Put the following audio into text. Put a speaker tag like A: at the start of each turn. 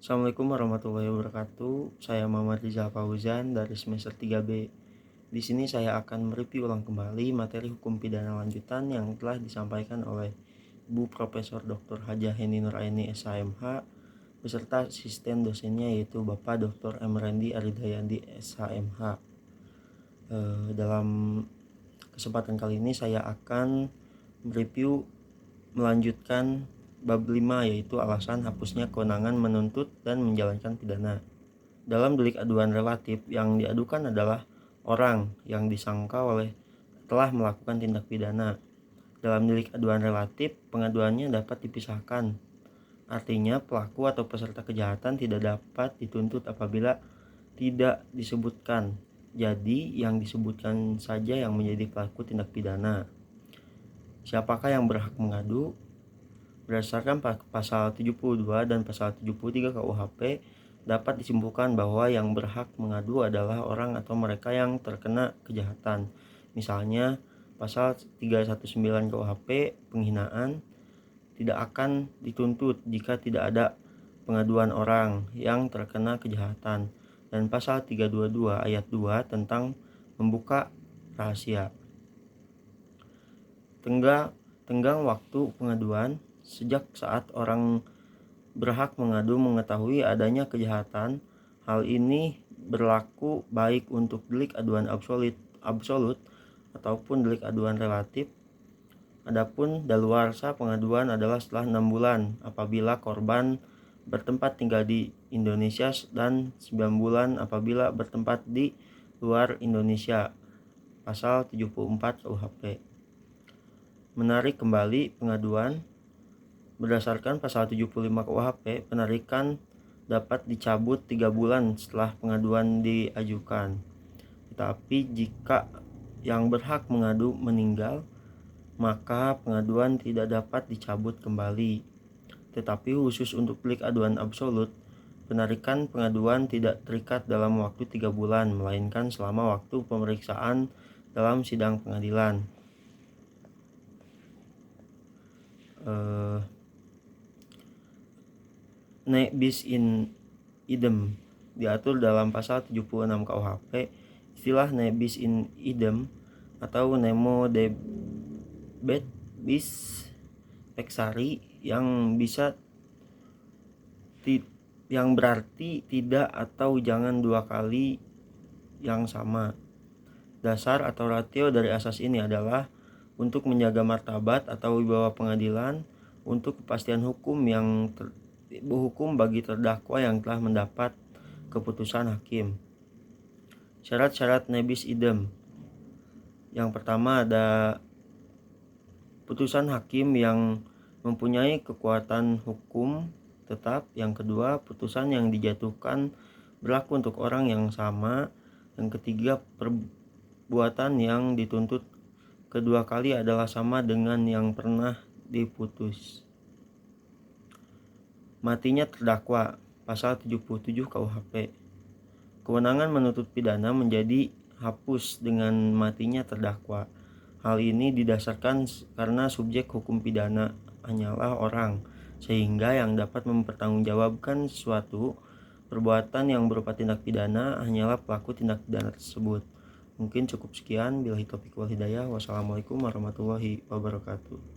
A: Assalamualaikum warahmatullahi wabarakatuh. Saya Muhammad Rizal Fauzan dari semester 3B. Di sini saya akan mereview ulang kembali materi hukum pidana lanjutan yang telah disampaikan oleh Ibu Profesor Dr. Hajah Heni Nuraini SHMH beserta asisten dosennya yaitu Bapak Dr. M. Randi Aridayandi SHMH. Dalam kesempatan kali ini saya akan mereview melanjutkan bab 5 yaitu alasan hapusnya kewenangan menuntut dan menjalankan pidana. Dalam delik aduan relatif yang diadukan adalah orang yang disangka telah melakukan tindak pidana. Dalam delik aduan relatif, pengaduannya dapat dipisahkan. Artinya pelaku atau peserta kejahatan tidak dapat dituntut apabila tidak disebutkan. Jadi yang disebutkan saja yang menjadi pelaku tindak pidana. Siapakah yang berhak mengadu? Berdasarkan pasal 72 dan pasal 73 KUHP, dapat disimpulkan bahwa yang berhak mengadu adalah orang atau mereka yang terkena kejahatan. Misalnya, pasal 319 KUHP, penghinaan, tidak akan dituntut jika tidak ada pengaduan orang yang terkena kejahatan. Dan pasal 322 ayat 2 tentang membuka rahasia. Tenggang waktu pengaduan sejak saat orang berhak mengadu mengetahui adanya kejahatan. Hal ini berlaku baik untuk delik aduan absolut ataupun delik aduan relatif. Adapun daluarsa pengaduan adalah setelah 6 bulan apabila korban bertempat tinggal di Indonesia dan 9 bulan apabila bertempat di luar Indonesia. Pasal 74 KUHP. Menarik kembali pengaduan. Berdasarkan pasal 75 KUHP, penarikan dapat dicabut 3 bulan setelah pengaduan diajukan. Tetapi jika yang berhak mengadu meninggal, maka pengaduan tidak dapat dicabut kembali. Tetapi khusus untuk delik aduan absolut, penarikan pengaduan tidak terikat dalam waktu 3 bulan, melainkan selama waktu pemeriksaan dalam sidang pengadilan. Ne bis in idem diatur dalam pasal 76 KUHP. Istilah ne bis in idem atau nemo debet bis pexari yang berarti tidak atau jangan dua kali yang sama. Dasar atau ratio dari asas ini adalah untuk menjaga martabat atau wibawa pengadilan, untuk kepastian hukum bagi terdakwa yang telah mendapat keputusan hakim. Syarat-syarat ne bis idem. Yang pertama ada putusan hakim yang mempunyai kekuatan hukum tetap. Yang kedua, putusan yang dijatuhkan berlaku untuk orang yang sama. Yang ketiga, perbuatan yang dituntut kedua kali adalah sama dengan yang pernah diputus. Matinya terdakwa. Pasal 77 KUHP. Kewenangan menuntut pidana menjadi hapus dengan matinya terdakwa. Hal ini didasarkan karena subjek hukum pidana hanyalah orang, sehingga yang dapat mempertanggungjawabkan suatu perbuatan yang berupa tindak pidana hanyalah pelaku tindak pidana tersebut. Mungkin cukup sekian. Billahi taufiq wal hidayah. Wassalamualaikum warahmatullahi wabarakatuh.